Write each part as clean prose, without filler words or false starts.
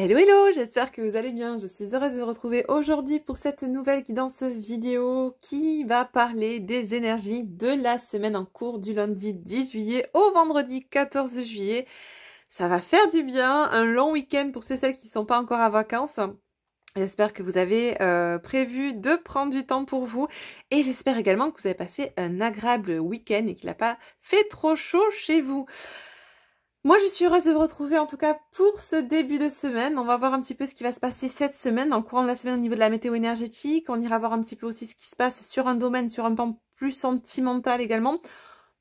Hello hello, j'espère que vous allez bien. Je suis heureuse de vous retrouver aujourd'hui pour cette nouvelle guidance vidéo qui va parler des énergies de la semaine en cours du lundi 10 juillet au vendredi 14 juillet. Ça va faire du bien, un long week-end pour ceux et celles qui ne sont pas encore en vacances. J'espère que vous avez prévu de prendre du temps pour vous et j'espère également que vous avez passé un agréable week-end et qu'il n'a pas fait trop chaud chez vous. Moi, je suis heureuse de vous retrouver en tout cas pour ce début de semaine. On va voir un petit peu ce qui va se passer cette semaine, dans le courant de la semaine au niveau de la météo énergétique. On ira voir un petit peu aussi ce qui se passe sur un domaine, sur un plan plus sentimental également.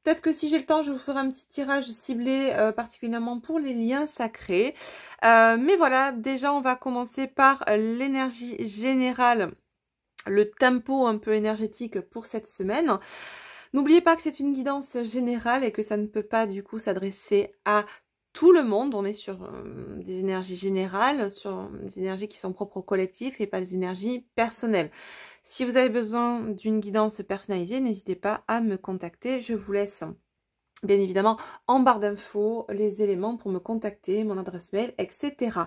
Peut-être que si j'ai le temps, je vous ferai un petit tirage ciblé particulièrement pour les liens sacrés. Mais voilà, déjà on va commencer par l'énergie générale, le tempo un peu énergétique pour cette semaine. N'oubliez pas que c'est une guidance générale et que ça ne peut pas du coup s'adresser à tout le monde. On est sur des énergies générales, sur des énergies qui sont propres au collectif et pas des énergies personnelles. Si vous avez besoin d'une guidance personnalisée, n'hésitez pas à me contacter. Je vous laisse bien évidemment en barre d'infos les éléments pour me contacter, mon adresse mail, etc.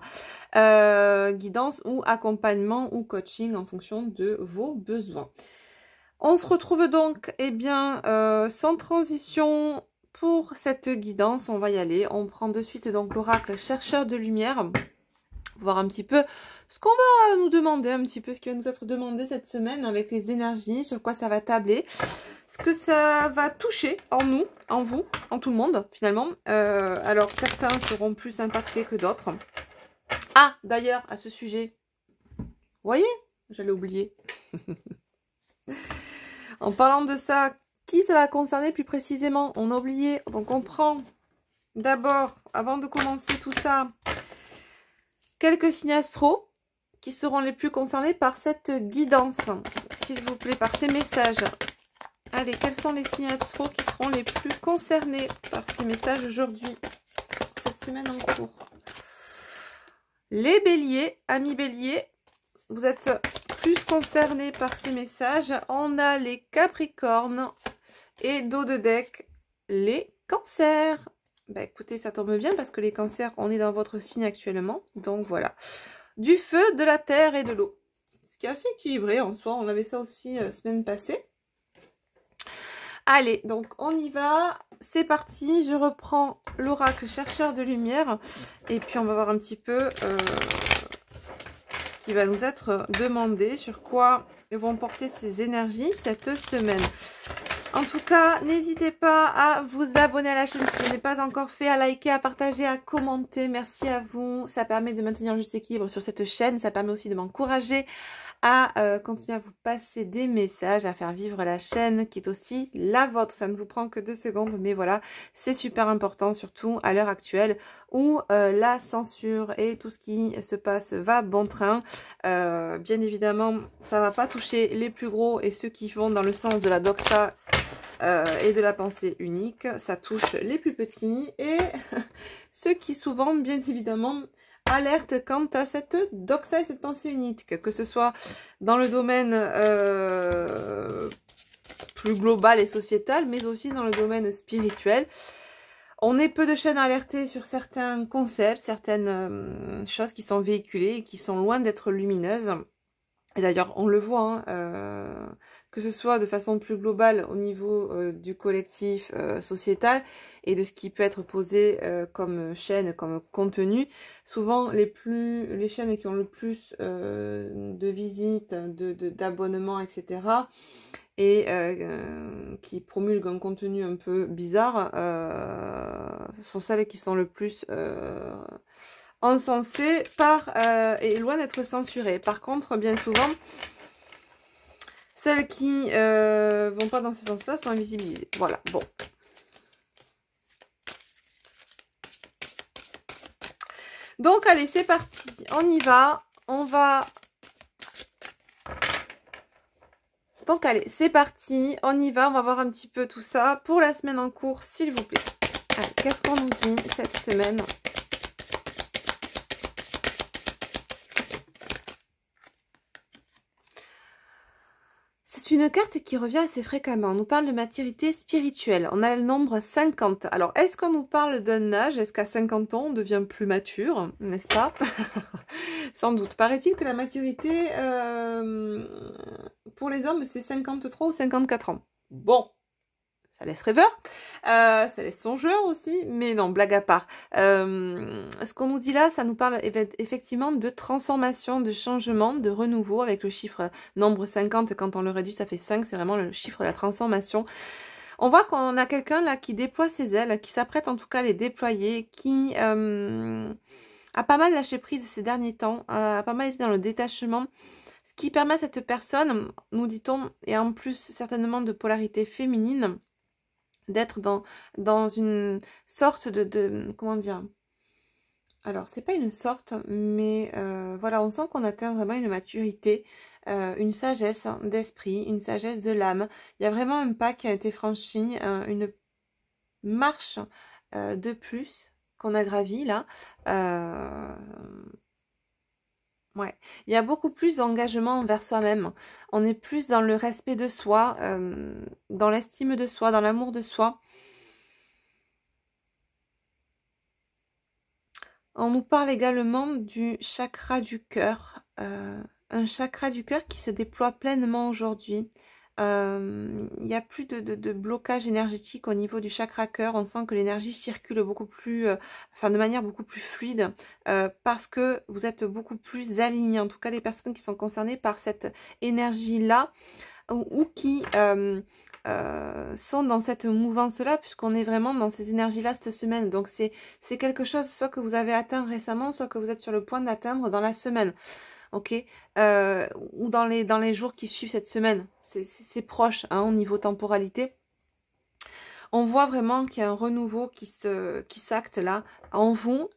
Guidance ou accompagnement ou coaching en fonction de vos besoins. On se retrouve donc, sans transition pour cette guidance. On va y aller. On prend de suite donc l'oracle chercheur de lumière. Voir un petit peu ce qu'on va nous demander, un petit peu ce qui va nous être demandé cette semaine avec les énergies, sur quoi ça va tabler, ce que ça va toucher en nous, en vous, en tout le monde finalement. Alors certains seront plus impactés que d'autres. Ah, d'ailleurs, à ce sujet, vous voyez, j'allais oublier. En parlant de ça, qui ça va concerner plus précisément? On a oublié, donc on prend d'abord, avant de commencer tout ça, quelques signes astro qui seront les plus concernés par cette guidance, s'il vous plaît, par ces messages. Allez, quels sont les signes astro qui seront les plus concernés par ces messages aujourd'hui, cette semaine en cours? Les béliers, amis béliers, vous êtes plus concernés par ces messages. On a les capricornes et dos de deck, les cancers. Bah écoutez, ça tombe bien parce que les cancers, on est dans votre signe actuellement. Donc voilà. Du feu, de la terre et de l'eau. Ce qui est assez équilibré en soi. On avait ça aussi semaine passée. Allez, donc on y va. C'est parti. Je reprends l'oracle chercheur de lumière. Et puis on va voir un petit peu qui va nous être demandé, sur quoi vont porter ces énergies cette semaine. En tout cas, n'hésitez pas à vous abonner à la chaîne si ce n'est pas encore fait, à liker, à partager, à commenter. Merci à vous. Ça permet de maintenir le juste équilibre sur cette chaîne. Ça permet aussi de m'encourager à continuer à vous passer des messages, à faire vivre la chaîne qui est aussi la vôtre. Ça ne vous prend que 2 secondes, mais voilà, c'est super important, surtout à l'heure actuelle où la censure et tout ce qui se passe va bon train. Bien évidemment, ça va pas toucher les plus gros et ceux qui vont dans le sens de la doxa et de la pensée unique. Ça touche les plus petits et ceux qui souvent, bien évidemment, alerte quant à cette doxa et cette pensée unique, que ce soit dans le domaine plus global et sociétal, mais aussi dans le domaine spirituel. On est peu de chaînes alertées sur certains concepts, certaines choses qui sont véhiculées et qui sont loin d'être lumineuses. Et d'ailleurs, on le voit, que ce soit de façon plus globale au niveau du collectif sociétal et de ce qui peut être posé comme chaîne, comme contenu. Souvent, les chaînes qui ont le plus de visites, d'abonnements, etc., et qui promulguent un contenu un peu bizarre, sont celles qui sont le plus encensées et loin d'être censurées. Par contre, bien souvent, celles qui vont pas dans ce sens-là sont invisibilisées. Voilà, bon. Donc, allez, c'est parti. On y va. On va... Donc, allez, c'est parti. On y va. On va voir un petit peu tout ça pour la semaine en cours, s'il vous plaît. Allez, qu'est-ce qu'on nous dit cette semaine ? C'est une carte qui revient assez fréquemment. On nous parle de maturité spirituelle. On a le nombre 50. Alors, est-ce qu'on nous parle d'un âge? Est-ce qu'à 50 ans, on devient plus mature? N'est-ce pas? Sans doute. Paraît-il que la maturité, pour les hommes, c'est 53 ou 54 ans. Bon. Ça laisse rêveur, ça laisse songeur aussi, mais non, blague à part. Ce qu'on nous dit là, ça nous parle effectivement de transformation, de changement, de renouveau, avec le chiffre nombre 50, quand on le réduit, ça fait 5, c'est vraiment le chiffre de la transformation. On voit qu'on a quelqu'un là qui déploie ses ailes, qui s'apprête en tout cas à les déployer, qui a pas mal lâché prise ces derniers temps, a pas mal été dans le détachement. Ce qui permet à cette personne, nous dit-on, et en plus certainement de polarité féminine, d'être dans une sorte de comment dire, alors c'est pas une sorte, mais voilà, on sent qu'on atteint vraiment une maturité, une sagesse d'esprit, une sagesse de l'âme. Il y a vraiment un pas qui a été franchi, une marche de plus qu'on a gravi là. Ouais, il y a beaucoup plus d'engagement envers soi-même. On est plus dans le respect de soi, dans l'estime de soi, dans l'amour de soi. On nous parle également du chakra du cœur. Un chakra du cœur qui se déploie pleinement aujourd'hui. Il n'y a plus de blocage énergétique au niveau du chakra cœur. On sent que l'énergie circule beaucoup plus, enfin de manière beaucoup plus fluide, parce que vous êtes beaucoup plus alignés. En tout cas, les personnes qui sont concernées par cette énergie-là, ou qui sont dans cette mouvance-là, puisqu'on est vraiment dans ces énergies-là cette semaine. Donc c'est quelque chose soit que vous avez atteint récemment, soit que vous êtes sur le point d'atteindre dans la semaine. Ok, ou dans les jours qui suivent cette semaine, c'est proche hein, au niveau temporalité. On voit vraiment qu'il y a un renouveau qui s'acte là en vous,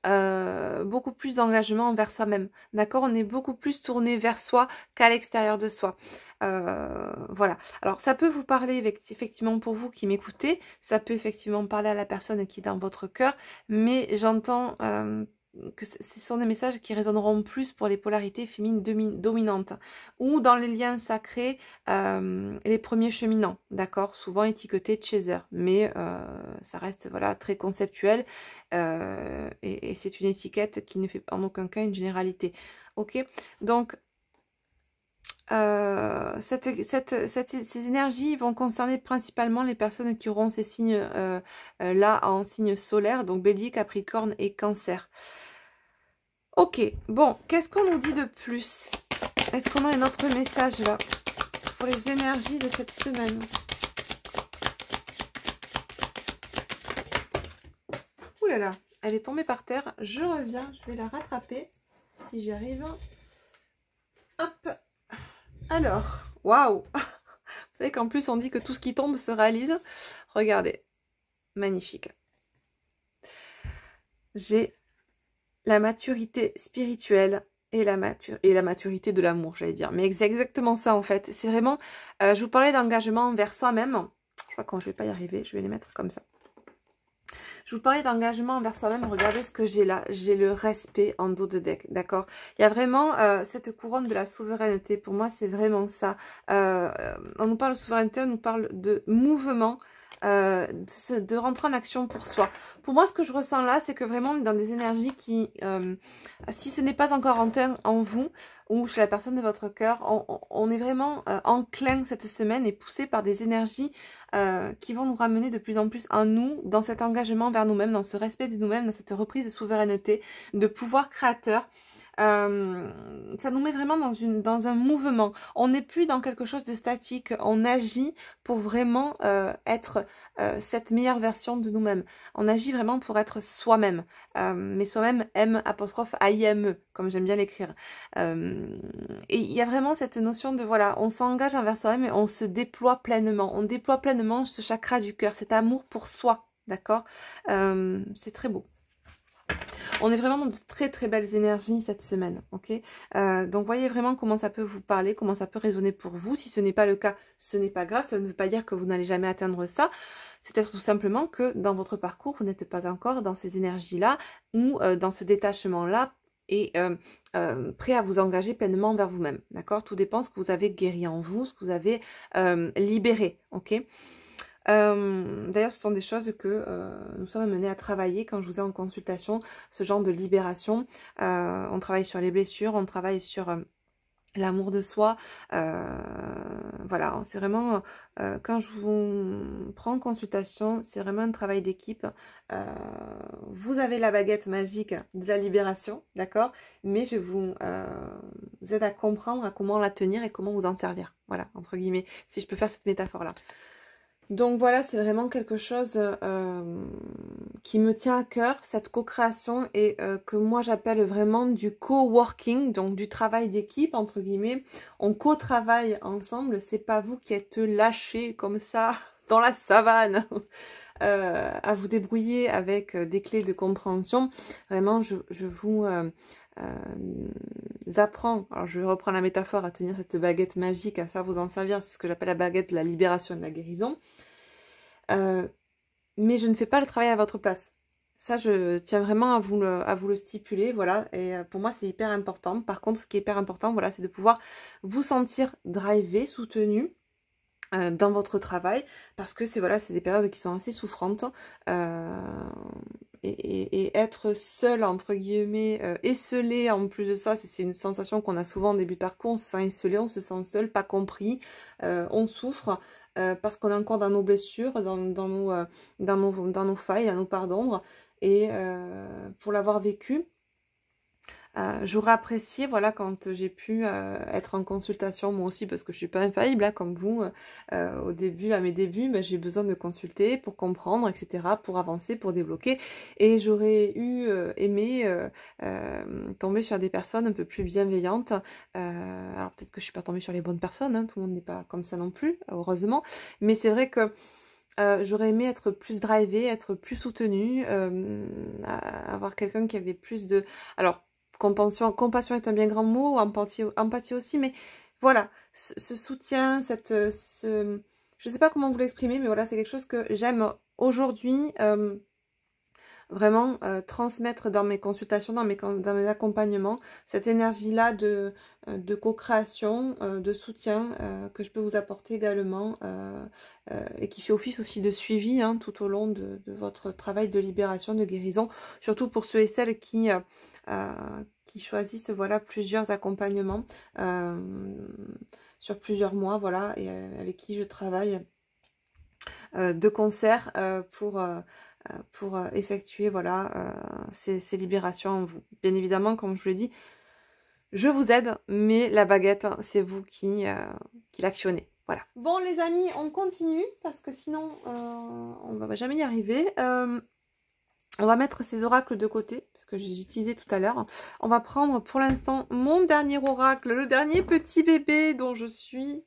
beaucoup plus d'engagement envers soi-même. D'accord, on est beaucoup plus tourné vers soi qu'à l'extérieur de soi. Voilà. Alors ça peut vous parler effectivement pour vous qui m'écoutez, ça peut effectivement parler à la personne qui est dans votre cœur, mais j'entends que ce sont des messages qui résonneront plus pour les polarités féminines dominantes ou dans les liens sacrés, les premiers cheminants, d'accord, souvent étiquetés chaser, mais ça reste voilà très conceptuel et c'est une étiquette qui ne fait en aucun cas une généralité. Ok, donc ces énergies vont concerner principalement les personnes qui auront ces signes là en signe solaire, donc Bélier, Capricorne et Cancer. Ok, bon, qu'est-ce qu'on nous dit de plus? Est-ce qu'on a un autre message là pour les énergies de cette semaine? Ouh là là, elle est tombée par terre. Je reviens, je vais la rattraper si j'y arrive. Hop. Alors, waouh. Vous savez qu'en plus on dit que tout ce qui tombe se réalise. Regardez, magnifique. J'ai la maturité spirituelle et la maturité de l'amour, j'allais dire. Mais c'est exactement ça en fait. C'est vraiment, je vous parlais d'engagement envers soi-même. Je crois que je vais pas y arriver, je vais les mettre comme ça. Je vous parlais d'engagement envers soi-même. Regardez ce que j'ai là. J'ai le respect en dos de deck, d'accord? Il y a vraiment cette couronne de la souveraineté. Pour moi, c'est vraiment ça. On nous parle de souveraineté, on nous parle de mouvement, de rentrer en action pour soi. Pour moi, ce que je ressens là, c'est que vraiment on est dans des énergies qui, si ce n'est pas encore en vous ou chez la personne de votre cœur, on est vraiment enclin cette semaine et poussé par des énergies qui vont nous ramener de plus en plus en nous, dans cet engagement vers nous-mêmes, dans ce respect de nous-mêmes, dans cette reprise de souveraineté, de pouvoir créateur. Ça nous met vraiment dans un mouvement. On n'est plus dans quelque chose de statique. On agit pour vraiment être cette meilleure version de nous-mêmes. On agit vraiment pour être soi-même. Mais soi-même, M''AIME, comme j'aime bien l'écrire. Et il y a vraiment cette notion de, voilà, on s'engage envers soi-même et on se déploie pleinement. On déploie pleinement ce chakra du cœur, cet amour pour soi. D'accord, c'est très beau. On est vraiment dans de très très belles énergies cette semaine, ok. Donc voyez vraiment comment ça peut vous parler, comment ça peut résonner pour vous. Si ce n'est pas le cas, ce n'est pas grave, ça ne veut pas dire que vous n'allez jamais atteindre ça. C'est peut-être tout simplement que dans votre parcours, vous n'êtes pas encore dans ces énergies-là ou dans ce détachement-là et prêt à vous engager pleinement envers vous-même, d'accord? Tout dépend de ce que vous avez guéri en vous, ce que vous avez libéré, ok? D'ailleurs, ce sont des choses que nous sommes amenés à travailler quand je vous ai en consultation, ce genre de libération. On travaille sur les blessures, on travaille sur l'amour de soi. Voilà, c'est vraiment, quand je vous prends en consultation, c'est vraiment un travail d'équipe. Vous avez la baguette magique de la libération, d'accord? Mais je vous aide à comprendre à comment la tenir et comment vous en servir. Voilà, entre guillemets, si je peux faire cette métaphore-là. Donc voilà, c'est vraiment quelque chose qui me tient à cœur, cette co-création, et que moi j'appelle vraiment du co-working, donc du travail d'équipe, entre guillemets. On co-travaille ensemble, c'est pas vous qui êtes lâchés comme ça dans la savane à vous débrouiller avec des clés de compréhension. Vraiment, je vous apprends, alors je vais reprendre la métaphore, à tenir cette baguette magique, à ça vous en servir, c'est ce que j'appelle la baguette de la libération et de la guérison. Mais je ne fais pas le travail à votre place. Ça, je tiens vraiment à vous le stipuler, voilà. Et pour moi, c'est hyper important. Par contre, ce qui est hyper important, voilà, c'est de pouvoir vous sentir drivé, soutenu dans votre travail, parce que c'est voilà, c'est des périodes qui sont assez souffrantes. Et être seul, entre guillemets, esselé en plus de ça, c'est une sensation qu'on a souvent en début de parcours. On se sent esselé, on se sent seul, pas compris, on souffre. Parce qu'on est encore dans nos blessures, dans nos failles, dans nos parts d'ombre. Et pour l'avoir vécu, j'aurais apprécié, voilà, quand j'ai pu être en consultation, moi aussi, parce que je suis pas infaillible, hein, comme vous, au début, à mes débuts, ben, j'ai besoin de consulter pour comprendre, etc., pour avancer, pour débloquer, et j'aurais aimé tomber sur des personnes un peu plus bienveillantes. Alors peut-être que je suis pas tombée sur les bonnes personnes, hein, tout le monde n'est pas comme ça non plus, heureusement, mais c'est vrai que j'aurais aimé être plus drivée, être plus soutenue, avoir quelqu'un qui avait plus de... Alors, compassion est un bien grand mot, empathie aussi, mais voilà, ce soutien, je sais pas comment vous l'exprimer, mais voilà, c'est quelque chose que j'aime aujourd'hui vraiment transmettre dans mes consultations, dans mes accompagnements, cette énergie-là de co-création, de soutien que je peux vous apporter également et qui fait office aussi de suivi hein, tout au long de votre travail de libération, de guérison, surtout pour ceux et celles qui choisissent voilà, plusieurs accompagnements sur plusieurs mois, voilà, et avec qui je travaille de concert pour effectuer voilà, ces libérations en vous. Bien évidemment, comme je vous l'ai dit, je vous aide, mais la baguette, c'est vous qui l'actionnez. Voilà. Bon les amis, on continue, parce que sinon, on ne va jamais y arriver. On va mettre ces oracles de côté, parce que je les ai utilisés tout à l'heure. On va prendre pour l'instant mon dernier oracle, le dernier petit bébé dont je suis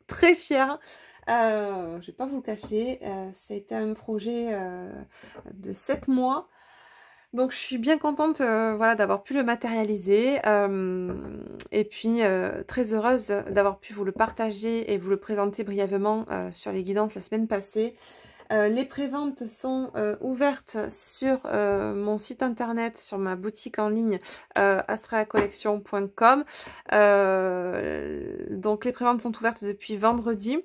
très fière. Je vais pas vous le cacher, ça a été un projet de 7 mois. Donc je suis bien contente voilà, d'avoir pu le matérialiser. Et puis très heureuse d'avoir pu vous le partager et vous le présenter brièvement sur les guidances la semaine passée. Les préventes sont ouvertes sur mon site internet, sur ma boutique en ligne astralacollection.com. Donc les préventes sont ouvertes depuis vendredi.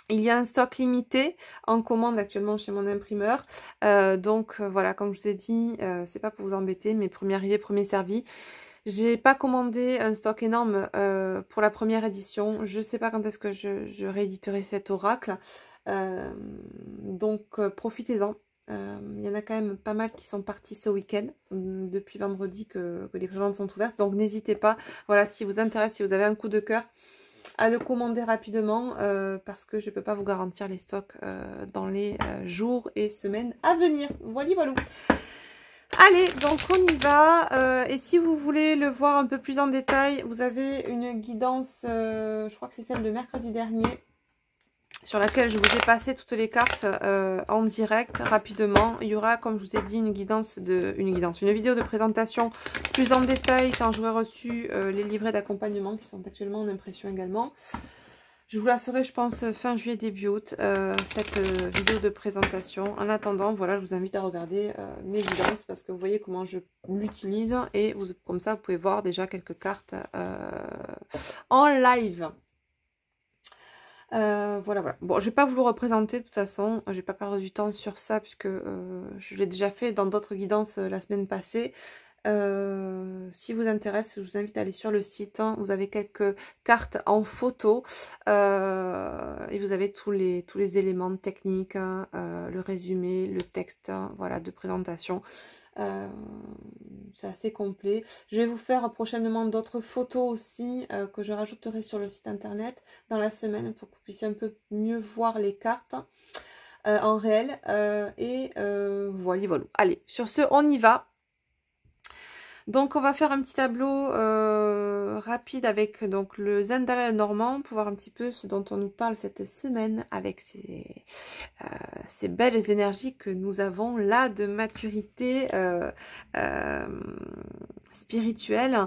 Il y a un stock limité en commande actuellement chez mon imprimeur. Donc voilà, comme je vous ai dit, c'est pas pour vous embêter, mais premier arrivé, premier servi. J'ai pas commandé un stock énorme pour la première édition. Je sais pas quand est-ce que je rééditerai cet oracle. Donc profitez-en. Il y en a quand même pas mal qui sont partis ce week-end, depuis vendredi que les préventes sont ouvertes. Donc n'hésitez pas, voilà, si vous intéresse, si vous avez un coup de cœur, à le commander rapidement parce que je ne peux pas vous garantir les stocks dans les jours et semaines à venir. Voilà, voilà. Allez, donc on y va. Et si vous voulez le voir un peu plus en détail, vous avez une guidance, je crois que c'est celle de mercredi dernier, sur laquelle je vous ai passé toutes les cartes en direct rapidement. Il y aura, comme je vous ai dit, une vidéo de présentation plus en détail quand j'aurai reçu les livrets d'accompagnement qui sont actuellement en impression également. Je vous la ferai, je pense, fin juillet, début août, cette vidéo de présentation. En attendant, voilà, je vous invite à regarder mes guidances parce que vous voyez comment je l'utilise. Et vous, comme ça, vous pouvez voir déjà quelques cartes en live. Voilà, voilà. Bon, je vais pas vous le représenter de toute façon. Je vais pas perdre du temps sur ça puisque je l'ai déjà fait dans d'autres guidances la semaine passée. Si vous intéresse, je vous invite à aller sur le site, hein. Vous avez quelques cartes en photo et vous avez tous les éléments techniques, hein, le résumé, le texte, hein, voilà, de présentation. C'est assez complet. Je vais vous faire prochainement d'autres photos aussi que je rajouterai sur le site internet dans la semaine pour que vous puissiez un peu mieux voir les cartes en réel. Voilà, voilà. Allez, sur ce, on y va. Donc on va faire un petit tableau rapide avec donc le Zendala normand pour voir un petit peu ce dont on nous parle cette semaine avec ces belles énergies que nous avons là de maturité spirituelle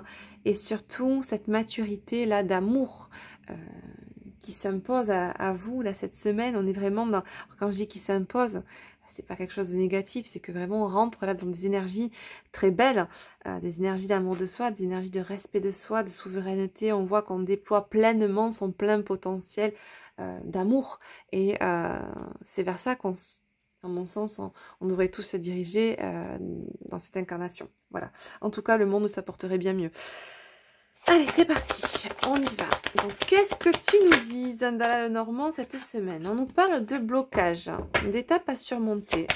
et surtout cette maturité là d'amour qui s'impose à vous là cette semaine. On est vraiment dans, quand je dis qui s'impose, c'est pas quelque chose de négatif, c'est que vraiment on rentre là dans des énergies très belles, des énergies d'amour de soi, des énergies de respect de soi, de souveraineté. On voit qu'on déploie pleinement son plein potentiel d'amour et c'est vers ça qu'on, à mon sens, on devrait tous se diriger dans cette incarnation. Voilà. En tout cas, le monde nous apporterait bien mieux. Allez, c'est parti, on y va. Donc, qu'est-ce que tu nous dis, Zendala le Normand, cette semaine? On nous parle de blocage, d'étapes à surmonter.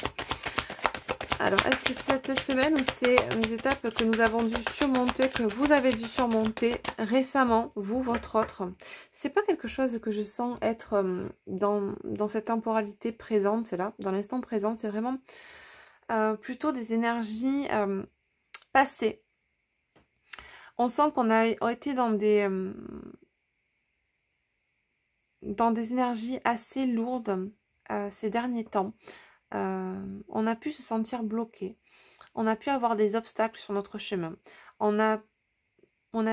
Alors, est-ce que c'est cette semaine ou c'est des étapes que nous avons dû surmonter, que vous avez dû surmonter récemment, vous, votre autre? C'est pas quelque chose que je sens être dans cette temporalité présente, là, dans l'instant présent. C'est vraiment plutôt des énergies passées. On sent qu'on a été dans des énergies assez lourdes ces derniers temps. On a pu se sentir bloqué. On a pu avoir des obstacles sur notre chemin. On a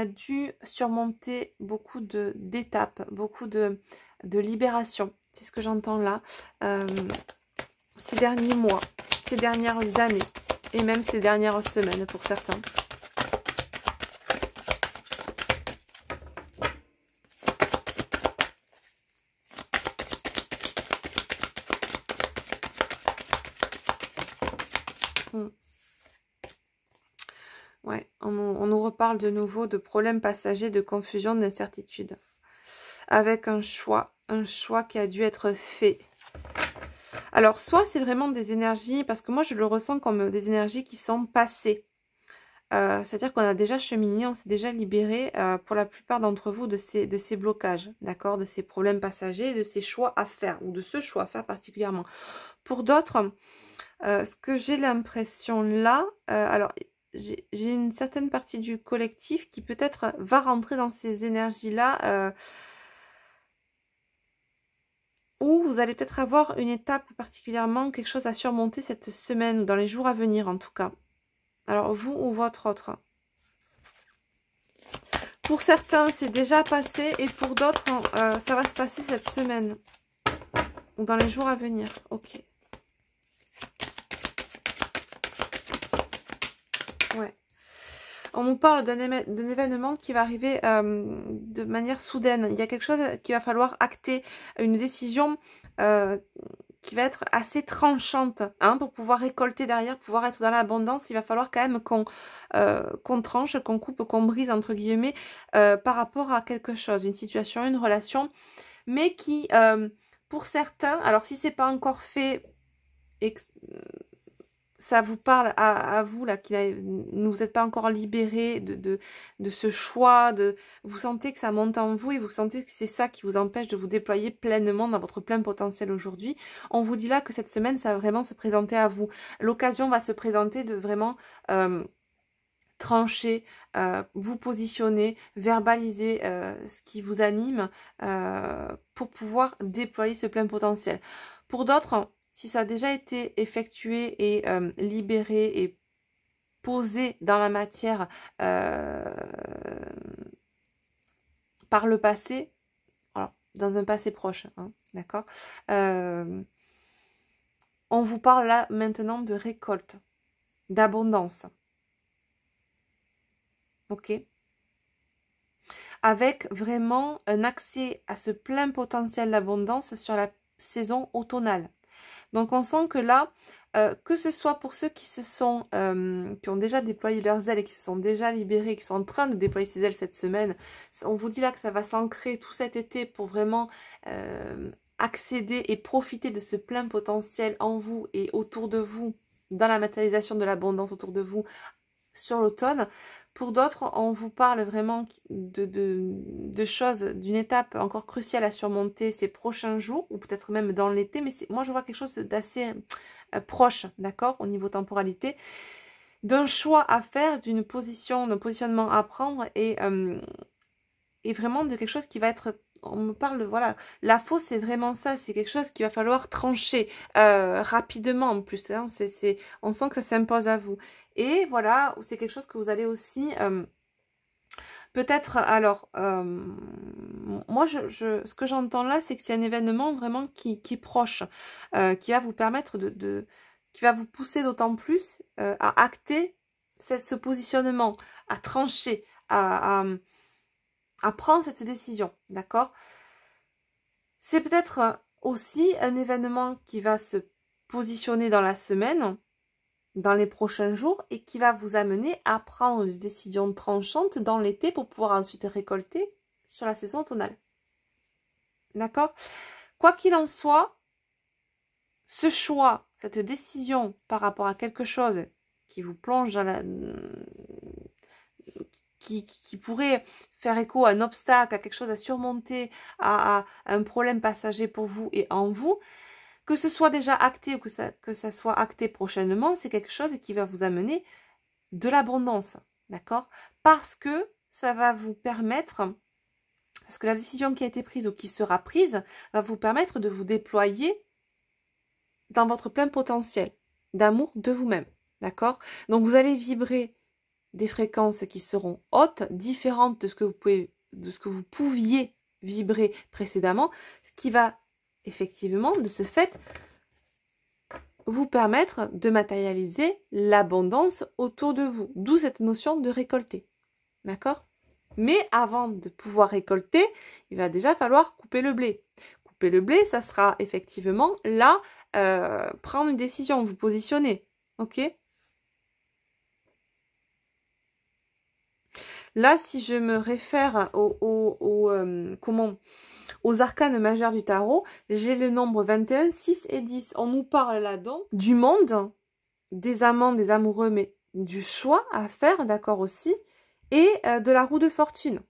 dû surmonter beaucoup d'étapes, beaucoup de libération. C'est ce que j'entends là. Ces derniers mois, ces dernières années et même ces dernières semaines pour certains. Ouais, on nous reparle de nouveau de problèmes passagers, de confusion, d'incertitude. Avec un choix qui a dû être fait. Alors, soit c'est vraiment des énergies, parce que moi je le ressens comme des énergies qui sont passées. C'est-à-dire qu'on a déjà cheminé, on s'est déjà libéré pour la plupart d'entre vous de ces blocages, d'accord, de ces problèmes passagers, de ces choix à faire, ou de ce choix à faire particulièrement. Pour d'autres, ce que j'ai l'impression là, alors j'ai une certaine partie du collectif qui peut-être va rentrer dans ces énergies-là, où vous allez peut-être avoir une étape particulièrement, quelque chose à surmonter cette semaine, ou dans les jours à venir en tout cas. Alors vous ou votre autre. Pour certains, c'est déjà passé, et pour d'autres, ça va se passer cette semaine, ou dans les jours à venir. Ok. Ouais. On nous parle d'un événement qui va arriver de manière soudaine. Il y a quelque chose qu'il va falloir acter, une décision qui va être assez tranchante, hein, pour pouvoir récolter derrière, pouvoir être dans l'abondance. Il va falloir quand même qu'on tranche, qu'on coupe, qu'on brise, entre guillemets, par rapport à quelque chose, une situation, une relation, mais qui, pour certains, alors si c'est pas encore fait, ça vous parle à vous là qui ne vous êtes pas encore libéré de ce choix, vous sentez que ça monte en vous et vous sentez que c'est ça qui vous empêche de vous déployer pleinement dans votre plein potentiel aujourd'hui. On vous dit là que cette semaine ça va vraiment se présenter à vous. L'occasion va se présenter de vraiment trancher, vous positionner, verbaliser ce qui vous anime pour pouvoir déployer ce plein potentiel. Pour d'autres, si ça a déjà été effectué et libéré et posé dans la matière par le passé, alors dans un passé proche, hein, d'accord? On vous parle là maintenant de récolte, d'abondance. Ok? Avec vraiment un accès à ce plein potentiel d'abondance sur la saison automnale. Donc on sent que là, que ce soit pour ceux qui qui ont déjà déployé leurs ailes et qui se sont déjà libérés, qui sont en train de déployer ces ailes cette semaine, on vous dit là que ça va s'ancrer tout cet été pour vraiment accéder et profiter de ce plein potentiel en vous et autour de vous, dans la matérialisation de l'abondance autour de vous sur l'automne. Pour d'autres, on vous parle vraiment de choses, d'une étape encore cruciale à surmonter ces prochains jours, ou peut-être même dans l'été, mais moi je vois quelque chose d'assez proche, d'accord, au niveau temporalité, d'un choix à faire, d'un positionnement à prendre, et vraiment de quelque chose qui va être, on me parle, voilà, la fausse, c'est vraiment ça, c'est quelque chose qu'il va falloir trancher rapidement en plus, hein, on sent que ça s'impose à vous. Et voilà, c'est quelque chose que vous allez aussi peut-être, alors, moi, ce que j'entends là, c'est que c'est un événement vraiment qui est proche, qui va vous permettre qui va vous pousser d'autant plus à acter ce positionnement, à trancher, à prendre cette décision, d'accord? C'est peut-être aussi un événement qui va se positionner dans la semaine, dans les prochains jours, et qui va vous amener à prendre une décision tranchante dans l'été pour pouvoir ensuite récolter sur la saison automnale. D'accord? Quoi qu'il en soit, ce choix, cette décision par rapport à quelque chose qui vous plonge dans la... qui pourrait faire écho à un obstacle, à quelque chose à surmonter, à un problème passager pour vous et en vous, que ce soit déjà acté ou que ça soit acté prochainement, c'est quelque chose qui va vous amener de l'abondance, d'accord? Parce que ça va vous permettre, parce que la décision qui a été prise ou qui sera prise, va vous permettre de vous déployer dans votre plein potentiel d'amour de vous-même, d'accord? Donc vous allez vibrer des fréquences qui seront hautes, différentes de ce que vous pouviez vibrer précédemment, ce qui va effectivement, de ce fait, vous permettre de matérialiser l'abondance autour de vous. D'où cette notion de récolter. D'accord? Mais avant de pouvoir récolter, il va déjà falloir couper le blé. Couper le blé, ça sera effectivement là, prendre une décision, vous positionner. Ok? Là, si je me réfère aux arcanes majeures du tarot, j'ai le nombre 21, 6 et 10. On nous parle là donc du monde, des amants, des amoureux, mais du choix à faire, d'accord aussi, et de la roue de fortune.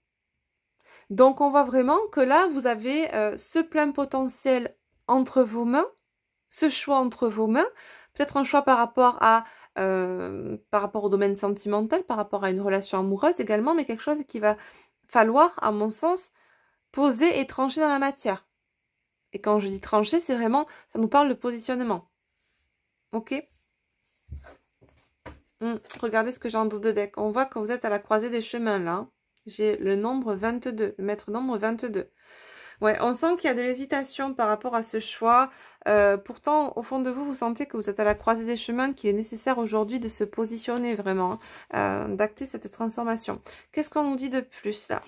Donc, on voit vraiment que là, vous avez ce plein potentiel entre vos mains, ce choix entre vos mains, peut-être un choix par rapport au domaine sentimental, par rapport à une relation amoureuse également, mais quelque chose qu'il va falloir, à mon sens, poser et trancher dans la matière. Et quand je dis trancher, c'est vraiment, ça nous parle de positionnement. Ok? Regardez ce que j'ai en dos de deck. On voit que vous êtes à la croisée des chemins là. J'ai le nombre 22, le maître nombre 22. Ouais, on sent qu'il y a de l'hésitation par rapport à ce choix. Pourtant, au fond de vous, vous sentez que vous êtes à la croisée des chemins, qu'il est nécessaire aujourd'hui de se positionner vraiment, d'acter cette transformation. Qu'est-ce qu'on nous dit de plus là?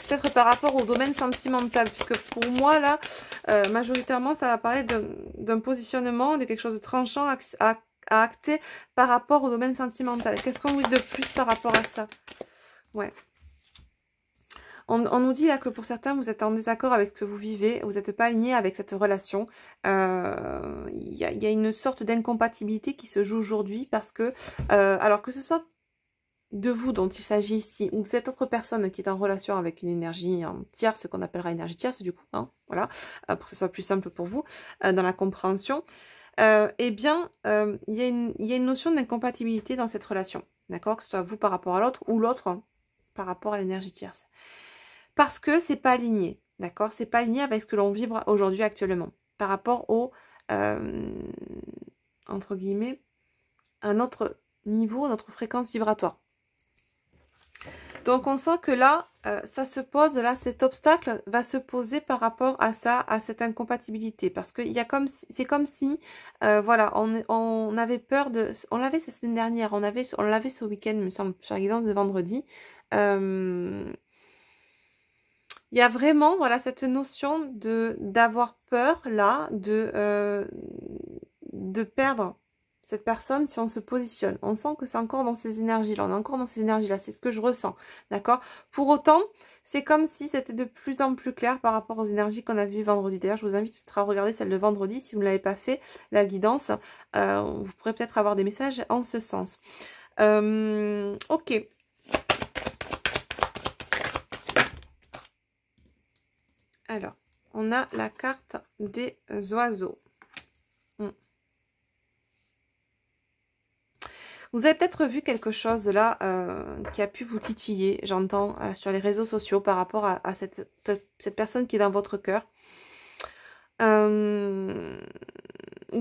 Peut-être par rapport au domaine sentimental, puisque pour moi là, majoritairement, ça va parler d'un positionnement, de quelque chose de tranchant à acter par rapport au domaine sentimental. Qu'est-ce qu'on vous dit de plus par rapport à ça? Ouais. On nous dit là que pour certains, vous êtes en désaccord avec ce que vous vivez, vous n'êtes pas aligné avec cette relation. Il y a une sorte d'incompatibilité qui se joue aujourd'hui parce que, alors que ce soit de vous dont il s'agit ici, ou cette autre personne qui est en relation avec une énergie tierce, ce qu'on appellera énergie tierce du coup, hein, voilà, pour que ce soit plus simple pour vous dans la compréhension, eh bien, il y a une notion d'incompatibilité dans cette relation, d'accord? Que ce soit vous par rapport à l'autre ou l'autre par rapport à l'énergie tierce. Parce que c'est pas aligné, d'accord? C'est pas aligné avec ce que l'on vibre aujourd'hui actuellement, par rapport au, entre guillemets, un autre niveau, notre fréquence vibratoire. Donc on sent que là, ça se pose, là cet obstacle va se poser par rapport à ça, à cette incompatibilité. Parce que c'est comme si, voilà, on avait peur de... On l'avait cette semaine dernière, on l'avait ce week-end, il me semble, sur la guidance de vendredi. Il y a vraiment, voilà, cette notion d'avoir peur, là, de perdre cette personne si on se positionne. On sent que c'est encore dans ces énergies-là. On est encore dans ces énergies-là. C'est ce que je ressens. D'accord? Pour autant, c'est comme si c'était de plus en plus clair par rapport aux énergies qu'on a vues vendredi. D'ailleurs, je vous invite peut-être à regarder celle de vendredi. Si vous ne l'avez pas fait, la guidance, vous pourrez peut-être avoir des messages en ce sens. Ok. Alors, on a la carte des oiseaux. Vous avez peut-être vu quelque chose là qui a pu vous titiller, j'entends, sur les réseaux sociaux par rapport à cette personne qui est dans votre cœur. Ou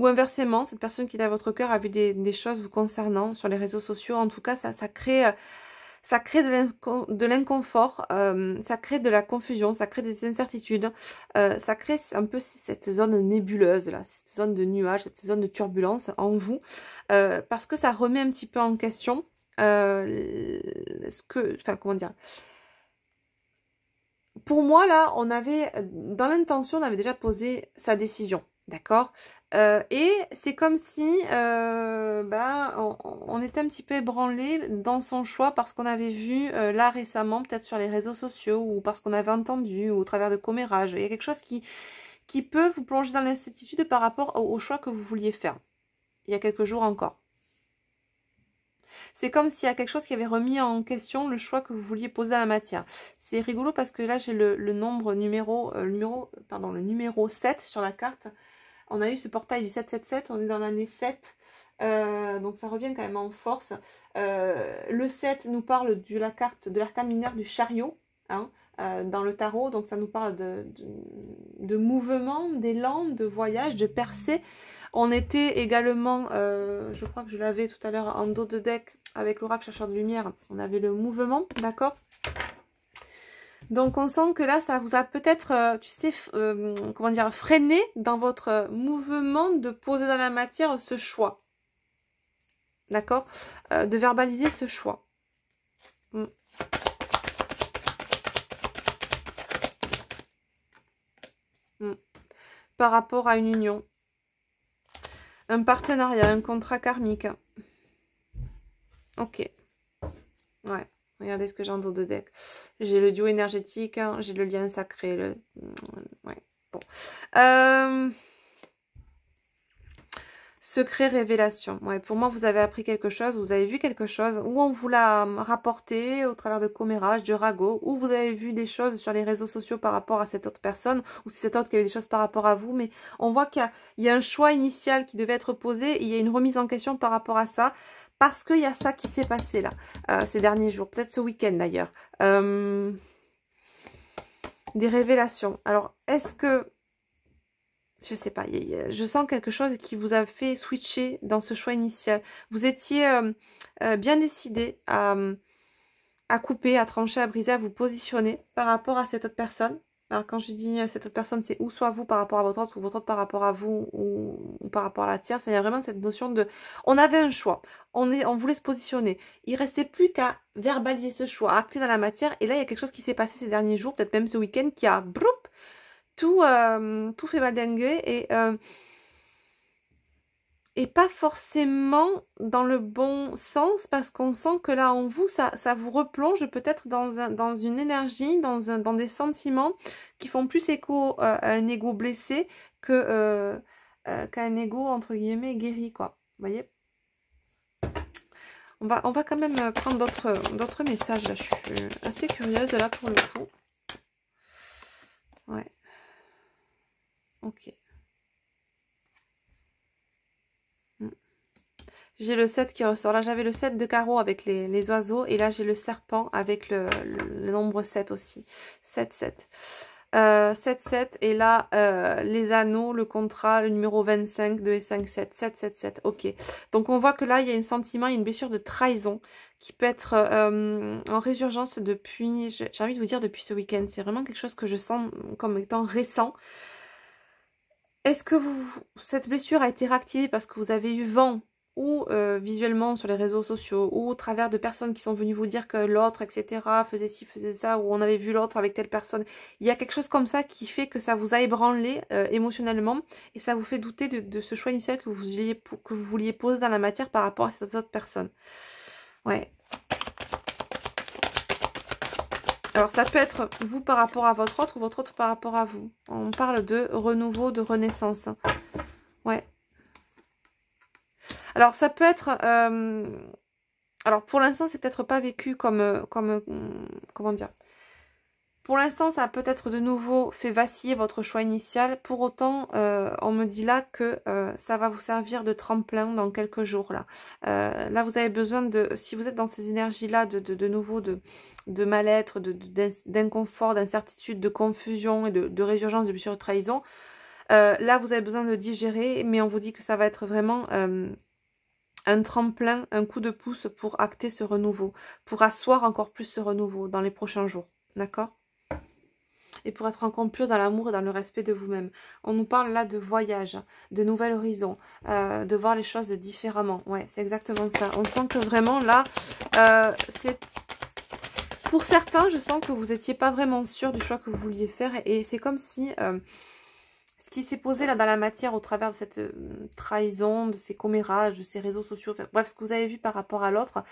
inversement, cette personne qui est dans votre cœur a vu des choses vous concernant sur les réseaux sociaux. En tout cas, ça crée de l'inconfort, ça crée de la confusion, ça crée des incertitudes, ça crée un peu cette zone nébuleuse, là, cette zone de nuages, cette zone de turbulence en vous, parce que ça remet un petit peu en question comment dire. Pour moi, là, dans l'intention, on avait déjà posé sa décision, d'accord? Et c'est comme si on était un petit peu ébranlé dans son choix parce qu'on avait vu là récemment, peut-être sur les réseaux sociaux ou parce qu'on avait entendu ou au travers de commérages. Il y a quelque chose qui peut vous plonger dans l'incertitude par rapport au choix que vous vouliez faire il y a quelques jours encore. C'est comme s'il y a quelque chose qui avait remis en question le choix que vous vouliez poser à la matière. C'est rigolo parce que là j'ai le numéro 7 sur la carte. On a eu ce portail du 777, on est dans l'année 7, donc ça revient quand même en force. Le 7 nous parle de l'arcane mineur du chariot, hein, dans le tarot, donc ça nous parle de mouvement, d'élan, de voyage, de percée. On était également, je crois que je l'avais tout à l'heure en dos de deck avec l'oracle chercheur de lumière, on avait le mouvement, d'accord ? Donc on sent que là, ça vous a peut-être, comment dire, freiné dans votre mouvement de poser dans la matière ce choix. D'accord? De verbaliser ce choix. Par rapport à une union. Un partenariat, un contrat karmique. Ok. Ouais. Regardez ce que j'ai en dos de deck. J'ai le duo énergétique, hein, j'ai le lien sacré. Ouais, bon. Secret, révélation. Ouais, pour moi, vous avez appris quelque chose, vous avez vu quelque chose, ou on vous l'a rapporté au travers de commérages, de ragots, ou vous avez vu des choses sur les réseaux sociaux par rapport à cette autre personne, ou c'est cette autre qui avait des choses par rapport à vous, mais on voit qu'il y a un choix initial qui devait être posé, et il y a une remise en question par rapport à ça. Parce qu'il y a ça qui s'est passé là, ces derniers jours, peut-être ce week-end d'ailleurs. Des révélations. Alors, est-ce que... Je sais pas, je sens quelque chose qui vous a fait switcher dans ce choix initial. Vous étiez bien décidé à couper, à trancher, à briser, à vous positionner par rapport à cette autre personne. Alors quand je dis cette autre personne, c'est ou soit vous par rapport à votre autre, ou votre autre par rapport à vous, ou par rapport à la tierce. Il y a vraiment cette notion de... On avait un choix, on voulait se positionner. Il restait plus qu'à verbaliser ce choix, à acter dans la matière. Et là, il y a quelque chose qui s'est passé ces derniers jours, peut-être même ce week-end, qui a tout fait valdinguer et pas forcément dans le bon sens, parce qu'on sent que là en vous, ça vous replonge peut-être dans une énergie, dans des sentiments qui font plus écho à un ego blessé qu'à un ego entre guillemets guéri, quoi. Vous voyez? On va quand même prendre d'autres messages là. Je suis assez curieuse là pour le coup. Ouais. Ok. J'ai le 7 qui ressort. Là, j'avais le 7 de carreau avec les oiseaux. Et là, j'ai le serpent avec le nombre 7 aussi. 7, 7. 7-7 et là les anneaux, le contrat, le numéro 25, 2 et 5-7, 7-7-7, ok. Donc on voit que là il y a un sentiment, il y a une blessure de trahison qui peut être en résurgence depuis, j'ai envie de vous dire depuis ce week-end. C'est vraiment quelque chose que je sens comme étant récent. Est-ce que cette blessure a été réactivée parce que vous avez eu vent ou visuellement sur les réseaux sociaux ou au travers de personnes qui sont venues vous dire que l'autre, etc., faisait ci, faisait ça, ou on avait vu l'autre avec telle personne. Il y a quelque chose comme ça qui fait que ça vous a ébranlé émotionnellement et ça vous fait douter de ce choix initial que vous vouliez poser dans la matière par rapport à cette autre personne. Ouais. Alors ça peut être vous par rapport à votre autre ou votre autre par rapport à vous. On parle de renouveau, de renaissance. Ouais. Alors ça peut être... alors pour l'instant c'est peut-être pas vécu comme... comment dire? Pour l'instant ça a peut-être de nouveau fait vaciller votre choix initial. Pour autant on me dit là que ça va vous servir de tremplin dans quelques jours. Là vous avez besoin de... Si vous êtes dans ces énergies là de nouveau de mal-être, d'inconfort, d'incertitude, de confusion et de résurgence de blessures de trahison, là vous avez besoin de digérer, mais on vous dit que ça va être vraiment... un tremplin, un coup de pouce pour acter ce renouveau, pour asseoir encore plus ce renouveau dans les prochains jours, d'accord? Et pour être encore plus dans l'amour et dans le respect de vous-même. On nous parle là de voyage, de nouvel horizon, de voir les choses différemment. Ouais, c'est exactement ça. On sent que vraiment là, c'est... Pour certains, je sens que vous n'étiez pas vraiment sûr du choix que vous vouliez faire. Et c'est comme si... ce qui s'est posé là dans la matière au travers de cette trahison, de ces commérages, de ces réseaux sociaux, enfin, bref, ce que vous avez vu par rapport à l'autre,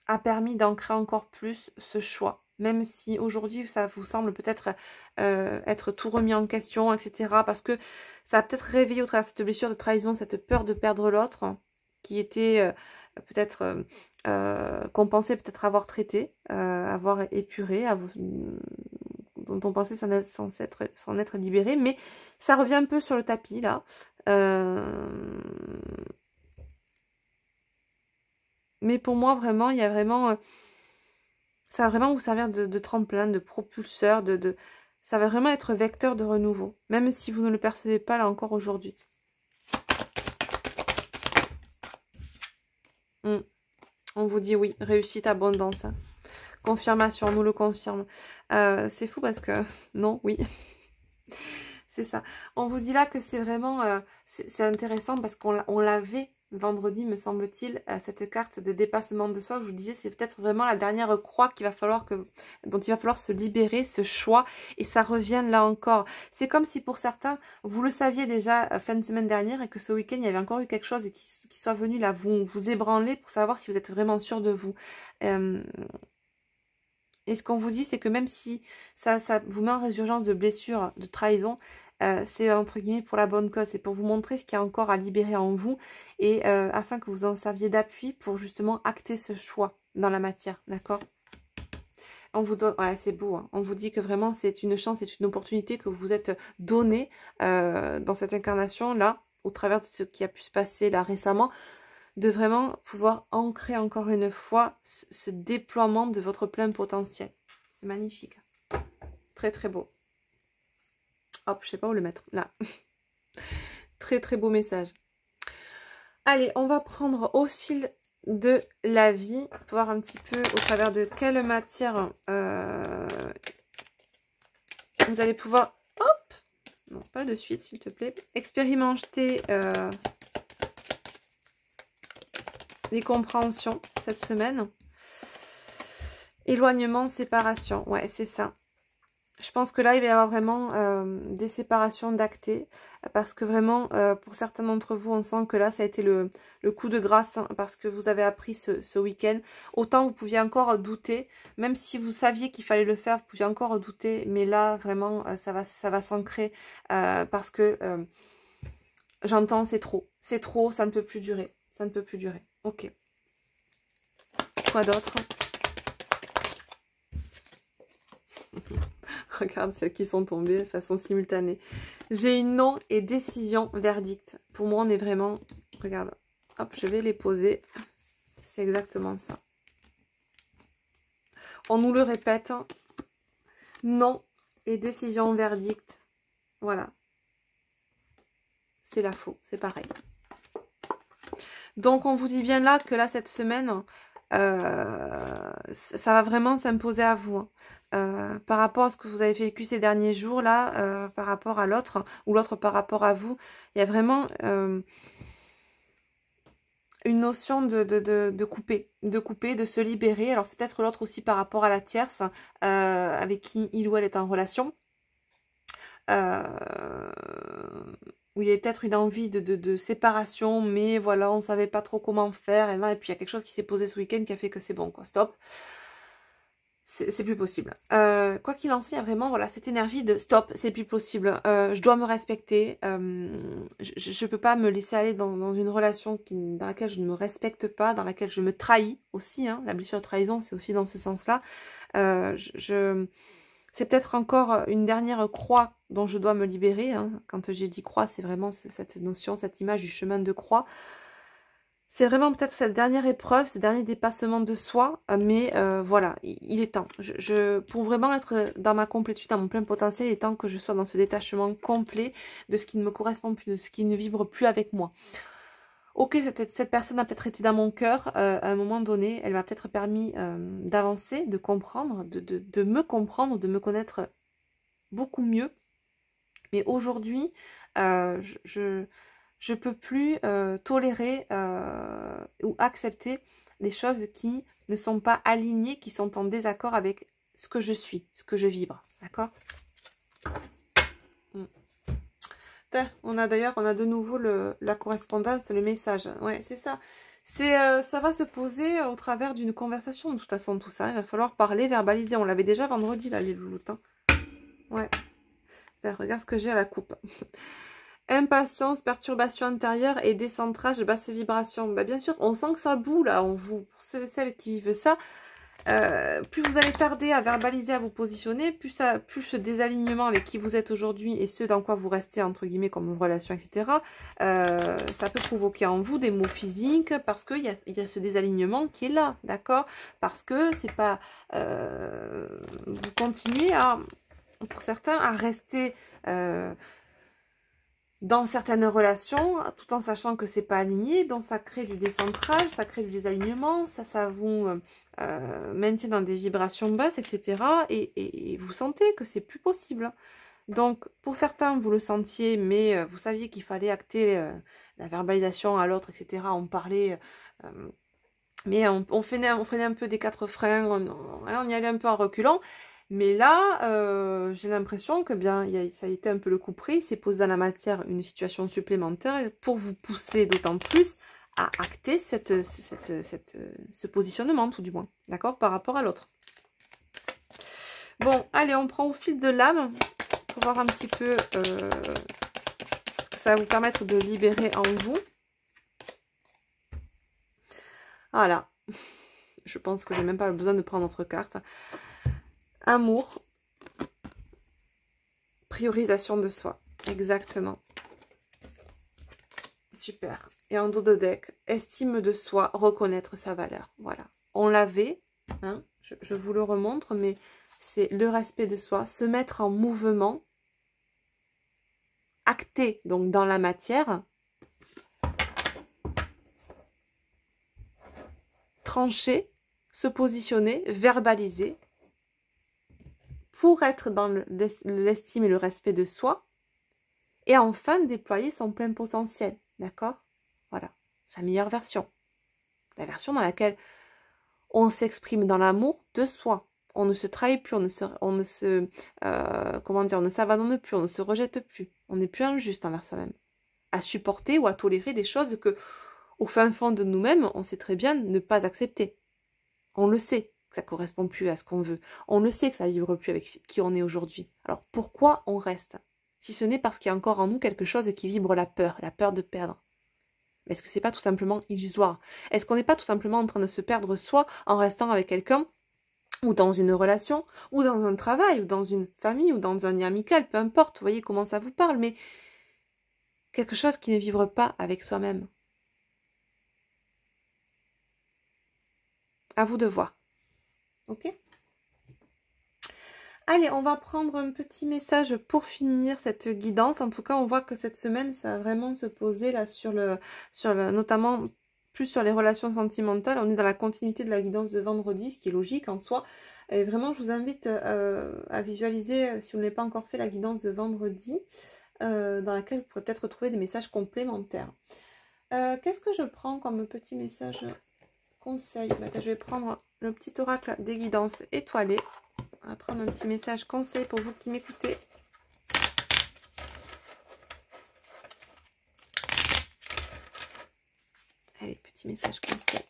a permis d'ancrer encore plus ce choix. Même si aujourd'hui ça vous semble peut-être être tout remis en question, etc. Parce que ça a peut-être réveillé au travers de cette blessure de trahison, cette peur de perdre l'autre, qui était peut-être qu'on pensait peut-être avoir traité, avoir épuré, dont on pensait s'en être libéré, mais ça revient un peu sur le tapis là. Mais pour moi vraiment, il y a vraiment, ça va vraiment vous servir de tremplin, de propulseur, ça va vraiment être vecteur de renouveau, même si vous ne le percevez pas là encore aujourd'hui. On vous dit oui, réussite, abondance. Confirmation, on nous le confirme. C'est fou parce que... Non, oui. C'est ça. On vous dit là que c'est vraiment... c'est intéressant parce qu'on l'avait vendredi, me semble-t-il, cette carte de dépassement de soi. Je vous disais, c'est peut-être vraiment la dernière croix qu'il va falloir dont il va falloir se libérer, ce choix. Et ça revient là encore. C'est comme si pour certains, vous le saviez déjà fin de semaine dernière et que ce week-end, il y avait encore eu quelque chose et qui soit venu là vous ébranler pour savoir si vous êtes vraiment sûr de vous. Et ce qu'on vous dit, c'est que même si ça vous met en résurgence de blessures, de trahison, c'est entre guillemets pour la bonne cause. C'est pour vous montrer ce qu'il y a encore à libérer en vous et afin que vous en serviez d'appui pour justement acter ce choix dans la matière. D'accord? On vous donne... Ouais, c'est beau. Hein. On vous dit que vraiment c'est une chance, c'est une opportunité que vous vous êtes donnée dans cette incarnation-là, au travers de ce qui a pu se passer là récemment, de vraiment pouvoir ancrer encore une fois ce déploiement de votre plein potentiel. C'est magnifique. Très très beau. Hop, je sais pas où le mettre. Là. Très très beau message. Allez, on va prendre au fil de la vie, voir un petit peu au travers de quelle matière vous allez pouvoir... Hop! Non, pas de suite s'il te plaît. Expérimenter... les compréhensions cette semaine. Éloignement, séparation. Ouais, c'est ça. Je pense que là, il va y avoir vraiment des séparations d'actés. Parce que vraiment, pour certains d'entre vous, on sent que là, ça a été le coup de grâce. Hein, parce que vous avez appris ce week-end. Autant vous pouviez encore douter. Même si vous saviez qu'il fallait le faire, vous pouviez encore douter. Mais là, vraiment, ça va s'ancrer. Parce que j'entends, c'est trop. C'est trop, ça ne peut plus durer. Ça ne peut plus durer. Ok. Quoi d'autre? Regarde celles qui sont tombées de façon simultanée. J'ai une non et décision verdict. Pour moi, on est vraiment... Regarde. Hop, je vais les poser. C'est exactement ça. On nous le répète. Non et décision verdict. Voilà. C'est la faux, c'est pareil. Donc on vous dit bien là que là cette semaine, ça va vraiment s'imposer à vous. Par rapport à ce que vous avez vécu ces derniers jours là, par rapport à l'autre, ou l'autre par rapport à vous, il y a vraiment une notion de couper, de se libérer. Alors c'est peut-être l'autre aussi par rapport à la tierce, avec qui il ou elle est en relation. Où il y a peut-être une envie de séparation, mais voilà, on ne savait pas trop comment faire. Et puis il y a quelque chose qui s'est posé ce week-end qui a fait que c'est bon, quoi, stop. C'est plus possible. Quoi qu'il en soit, il y a vraiment voilà, cette énergie de stop, c'est plus possible. Je dois me respecter. Je ne peux pas me laisser aller dans une relation dans laquelle je ne me respecte pas, dans laquelle je me trahis aussi. Hein, la blessure de trahison, c'est aussi dans ce sens-là. C'est peut-être encore une dernière croix dont je dois me libérer. Hein. Quand j'ai dit croix, c'est vraiment cette notion, cette image du chemin de croix. C'est vraiment peut-être cette dernière épreuve, ce dernier dépassement de soi. Mais voilà, il est temps. Pour vraiment être dans ma complétude, dans mon plein potentiel, il est temps que je sois dans ce détachement complet de ce qui ne me correspond plus, de ce qui ne vibre plus avec moi. Ok, cette personne a peut-être été dans mon cœur à un moment donné, elle m'a peut-être permis d'avancer, de comprendre, de me comprendre, de me connaître beaucoup mieux. Mais aujourd'hui, je peux plus tolérer ou accepter des choses qui ne sont pas alignées, qui sont en désaccord avec ce que je suis, ce que je vibre. D'accord ? On a de nouveau la correspondance, le message. Ouais, c'est ça. Ça va se poser au travers d'une conversation. De toute façon, tout ça, il va falloir parler, verbaliser. On l'avait déjà vendredi, là, les louloutes. Hein. Ouais. Regarde ce que j'ai à la coupe. Impatience, perturbation intérieure et décentrage, basse vibration. Bah, bien sûr, on sent que ça boue, là, en vous. Pour ceux et celles qui vivent ça, plus vous allez tarder à verbaliser, à vous positionner, plus ce désalignement avec qui vous êtes aujourd'hui et ce dans quoi vous restez, entre guillemets, comme relation, etc., ça peut provoquer en vous des maux physiques parce qu'il y a ce désalignement qui est là, d'accord? Parce que c'est pas... vous continuez pour certains, à rester... dans certaines relations, tout en sachant que c'est pas aligné, donc ça crée du décentrage, ça crée du désalignement, ça vous maintient dans des vibrations basses, etc. Et vous sentez que c'est plus possible. Donc, pour certains, vous le sentiez, mais vous saviez qu'il fallait acter la verbalisation à l'autre, etc. On parlait, mais on freinait un peu des quatre freins, on y allait un peu en reculant. Mais là, j'ai l'impression que bien, ça a été un peu le coup pris, c'est posé dans la matière une situation supplémentaire pour vous pousser d'autant plus à acter ce positionnement, tout du moins, d'accord, par rapport à l'autre. Bon, allez, on prend au fil de l'âme pour voir un petit peu ce que ça va vous permettre de libérer en vous. Voilà, je pense que j'ai même pas besoin de prendre notre carte. Amour, priorisation de soi, exactement. Super. Et en dos de deck, estime de soi, reconnaître sa valeur. Voilà. On l'avait, hein, je vous le remontre, mais c'est le respect de soi, se mettre en mouvement, acter donc dans la matière, trancher, se positionner, verbaliser, pour être dans l'estime et le respect de soi, et enfin déployer son plein potentiel, d'accord? Voilà, sa meilleure version. La version dans laquelle on s'exprime dans l'amour de soi. On ne se trahit plus, on ne s'abandonne plus, on ne se rejette plus. On n'est plus injuste envers soi-même. À supporter ou à tolérer des choses que, au fin fond de nous-mêmes, on sait très bien ne pas accepter. On le sait que ça ne correspond plus à ce qu'on veut. On le sait que ça ne vibre plus avec qui on est aujourd'hui. Alors pourquoi on reste? Si ce n'est parce qu'il y a encore en nous quelque chose qui vibre la peur de perdre. Est-ce que c'est pas tout simplement illusoire? Est-ce qu'on n'est pas tout simplement en train de se perdre soi en restant avec quelqu'un, ou dans une relation, ou dans un travail, ou dans une famille, ou dans un lien amical, peu importe, vous voyez comment ça vous parle, mais quelque chose qui ne vibre pas avec soi-même. À vous de voir. Ok? Allez, on va prendre un petit message pour finir cette guidance. En tout cas, on voit que cette semaine, ça va vraiment se poser là notamment plus sur les relations sentimentales. On est dans la continuité de la guidance de vendredi, ce qui est logique en soi. Et vraiment, je vous invite à visualiser, si vous n'avez pas encore fait, la guidance de vendredi, dans laquelle vous pourrez peut-être retrouver des messages complémentaires. Qu'est-ce que je prends comme petit message conseil? Je vais prendre le petit oracle des guidances étoilées. On va prendre un petit message conseil pour vous qui m'écoutez. Allez, petit message conseil.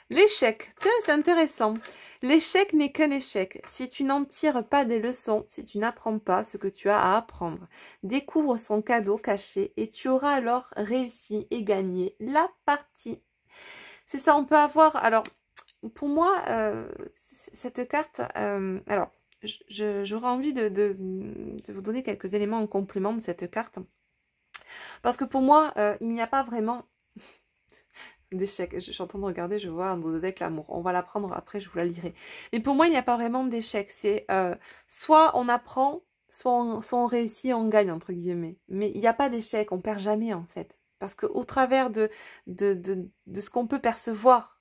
L'échec, tiens, c'est intéressant. L'échec n'est qu'un échec. Si tu n'en tires pas des leçons, si tu n'apprends pas ce que tu as à apprendre, découvre son cadeau caché et tu auras alors réussi et gagné la partie. C'est ça, on peut avoir... Alors, pour moi, cette carte... alors, j'aurais envie de vous donner quelques éléments en complément de cette carte. Parce que pour moi, il n'y a pas vraiment... d'échec. Je suis en train de regarder, je vois un dos de deck l'amour. On va la prendre après, je vous la lirai. Mais pour moi, il n'y a pas vraiment d'échec. C'est soit on apprend, soit on réussit et on gagne, entre guillemets. Mais il n'y a pas d'échec, on perd jamais en fait. Parce qu'au travers de ce qu'on peut percevoir,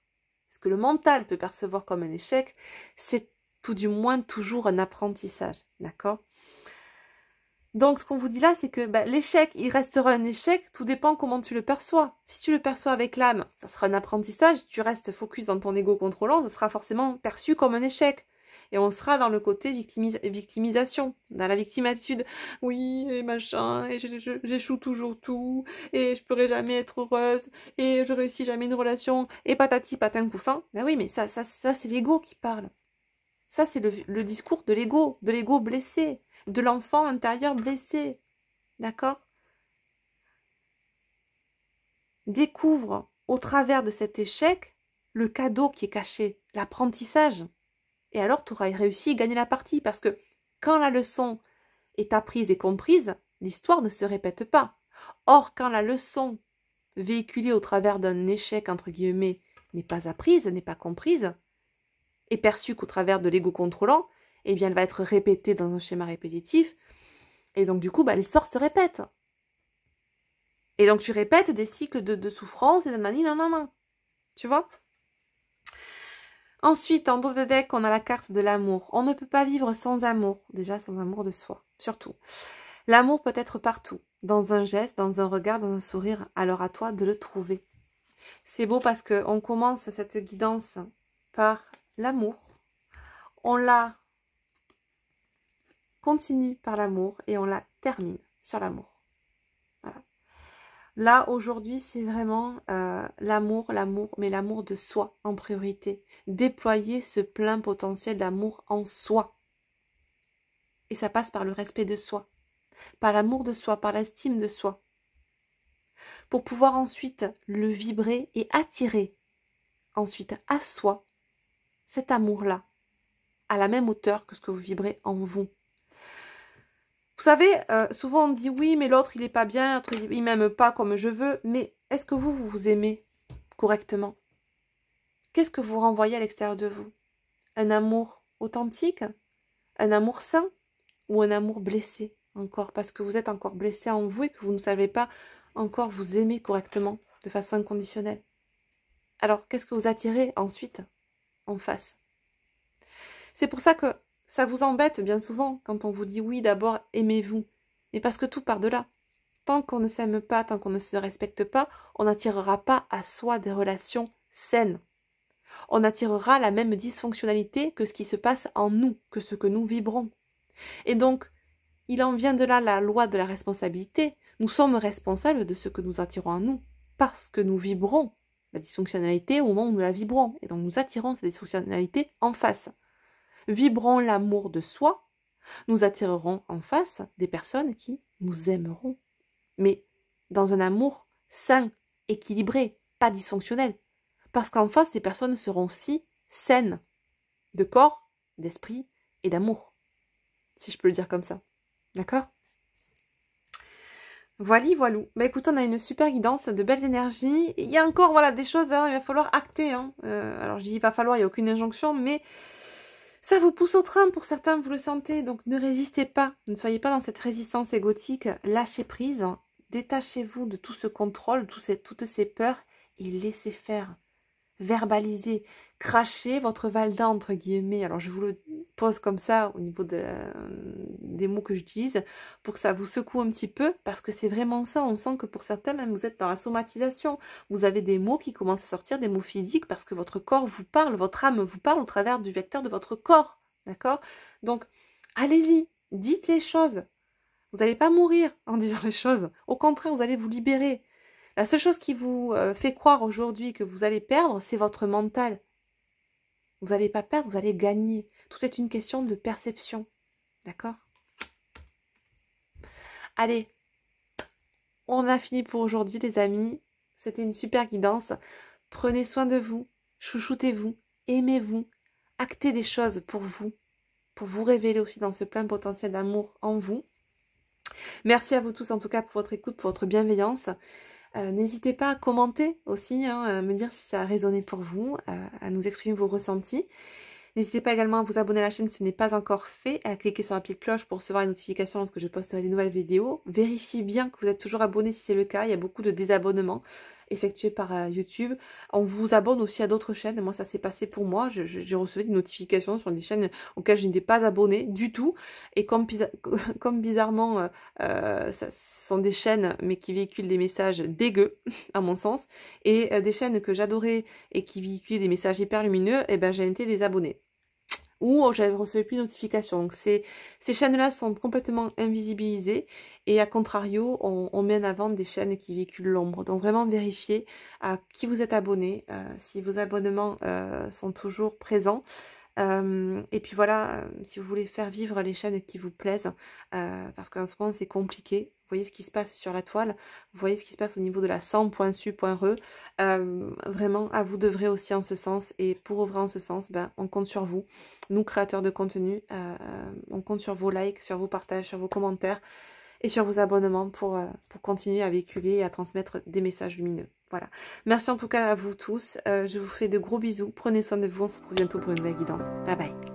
ce que le mental peut percevoir comme un échec, c'est tout du moins toujours un apprentissage. D'accord ? Donc, ce qu'on vous dit là, c'est que l'échec, il restera un échec, tout dépend comment tu le perçois. Si tu le perçois avec l'âme, ça sera un apprentissage, si tu restes focus dans ton ego contrôlant, ça sera forcément perçu comme un échec. Et on sera dans le côté victimisation, dans la victimatitude. Oui, et machin, et j'échoue toujours tout, et je pourrai jamais être heureuse, et je réussis jamais une relation, et patati patin couffin. Ben oui, mais ça c'est l'ego qui parle. Ça, c'est le discours de l'ego blessé, de l'enfant intérieur blessé. D'accord? Découvre au travers de cet échec le cadeau qui est caché, l'apprentissage. Et alors, tu auras réussi à gagner la partie. Parce que quand la leçon est apprise et comprise, l'histoire ne se répète pas. Or, quand la leçon véhiculée au travers d'un échec, entre guillemets, n'est pas apprise, n'est pas comprise, et perçue qu'au travers de l'ego contrôlant, eh bien, elle va être répétée dans un schéma répétitif. Et donc, du coup, l'histoire se répète. Et donc, tu répètes des cycles de souffrance et de nanani. Tu vois? Ensuite, en dos de deck, on a la carte de l'amour. On ne peut pas vivre sans amour. Déjà, sans amour de soi. Surtout. L'amour peut être partout. Dans un geste, dans un regard, dans un sourire. Alors, à toi de le trouver. C'est beau parce qu'on commence cette guidance par l'amour. On la continue par l'amour et on la termine sur l'amour. Voilà. Là, aujourd'hui, c'est vraiment l'amour, mais l'amour de soi en priorité. Déployer ce plein potentiel d'amour en soi. Et ça passe par le respect de soi, par l'amour de soi, par l'estime de soi. Pour pouvoir ensuite le vibrer et attirer ensuite à soi cet amour-là, à la même hauteur que ce que vous vibrez en vous. Vous savez, souvent on dit oui, mais l'autre il est pas bien, l'autre il m'aime pas comme je veux, mais est-ce que vous vous aimez correctement? Qu'est-ce que vous renvoyez à l'extérieur de vous? Un amour authentique? Un amour sain? Ou un amour blessé encore? Parce que vous êtes encore blessé en vous et que vous ne savez pas encore vous aimer correctement, de façon inconditionnelle. Alors, qu'est-ce que vous attirez ensuite en face? C'est pour ça que ça vous embête bien souvent quand on vous dit oui, d'abord aimez-vous. Mais parce que tout part de là. Tant qu'on ne s'aime pas, tant qu'on ne se respecte pas, on n'attirera pas à soi des relations saines. On attirera la même dysfonctionnalité que ce qui se passe en nous, que ce que nous vibrons. Et donc, il en vient de là la loi de la responsabilité. Nous sommes responsables de ce que nous attirons en nous, parce que nous vibrons la dysfonctionnalité au moment où nous la vibrons. Et donc, nous attirons cette dysfonctionnalité en face. Vibrons l'amour de soi, nous attirerons en face des personnes qui nous aimeront. Mais dans un amour sain, équilibré, pas dysfonctionnel. Parce qu'en face, ces personnes seront aussi saines, de corps, d'esprit et d'amour. Si je peux le dire comme ça. D'accord? Voilà, voilou. Bah écoute, on a une super guidance, de belles énergies. Il y a encore, voilà, des choses, hein, il va falloir acter. Hein. Alors je dis il va falloir, il n'y a aucune injonction, mais ça vous pousse au train pour certains, vous le sentez. Donc ne résistez pas, ne soyez pas dans cette résistance égotique. Lâchez prise, détachez-vous de tout ce contrôle, toutes ces peurs et laissez faire. Verbaliser, cracher votre Valda entre guillemets. Alors je vous le pose comme ça au niveau des mots que j'utilise pour que ça vous secoue un petit peu parce que c'est vraiment ça. On sent que pour certains même vous êtes dans la somatisation. Vous avez des mots qui commencent à sortir, des mots physiques parce que votre corps vous parle, votre âme vous parle au travers du vecteur de votre corps. D'accord? Donc allez-y, dites les choses. Vous n'allez pas mourir en disant les choses. Au contraire, vous allez vous libérer. La seule chose qui vous fait croire aujourd'hui que vous allez perdre, c'est votre mental. Vous n'allez pas perdre, vous allez gagner. Tout est une question de perception. D'accord? Allez, on a fini pour aujourd'hui les amis. C'était une super guidance. Prenez soin de vous, chouchoutez-vous, aimez-vous, actez des choses pour vous révéler aussi dans ce plein potentiel d'amour en vous. Merci à vous tous en tout cas pour votre écoute, pour votre bienveillance. N'hésitez pas à commenter aussi, hein, à me dire si ça a résonné pour vous, à nous exprimer vos ressentis. N'hésitez pas également à vous abonner à la chaîne si ce n'est pas encore fait, à cliquer sur la petite cloche pour recevoir les notifications lorsque je posterai des nouvelles vidéos. Vérifiez bien que vous êtes toujours abonné si c'est le cas, il y a beaucoup de désabonnements effectués par YouTube. On vous abonne aussi à d'autres chaînes, moi ça s'est passé pour moi, j'ai reçu des notifications sur des chaînes auxquelles je n'étais pas abonnée du tout, et comme bizarrement, ce sont des chaînes mais qui véhiculent des messages dégueux, à mon sens, et des chaînes que j'adorais et qui véhiculent des messages hyper lumineux, et ben j'ai été désabonnée. Ou j'avais reçu plus de notifications. Donc ces chaînes-là sont complètement invisibilisées et à contrario, on met en avant des chaînes qui véhiculent l'ombre. Donc vraiment vérifiez à qui vous êtes abonné, si vos abonnements sont toujours présents. Et puis voilà, si vous voulez faire vivre les chaînes qui vous plaisent, parce qu'en ce moment c'est compliqué, vous voyez ce qui se passe sur la toile, vous voyez ce qui se passe au niveau de la 100.su.re, vraiment à vous d'œuvrer aussi en ce sens, et pour œuvrer en ce sens, ben, on compte sur vous, nous créateurs de contenu, on compte sur vos likes, sur vos partages, sur vos commentaires, et sur vos abonnements pour continuer à véhiculer et à transmettre des messages lumineux. Voilà. Merci en tout cas à vous tous. Je vous fais de gros bisous. Prenez soin de vous. On se retrouve bientôt pour une nouvelle guidance. Bye bye.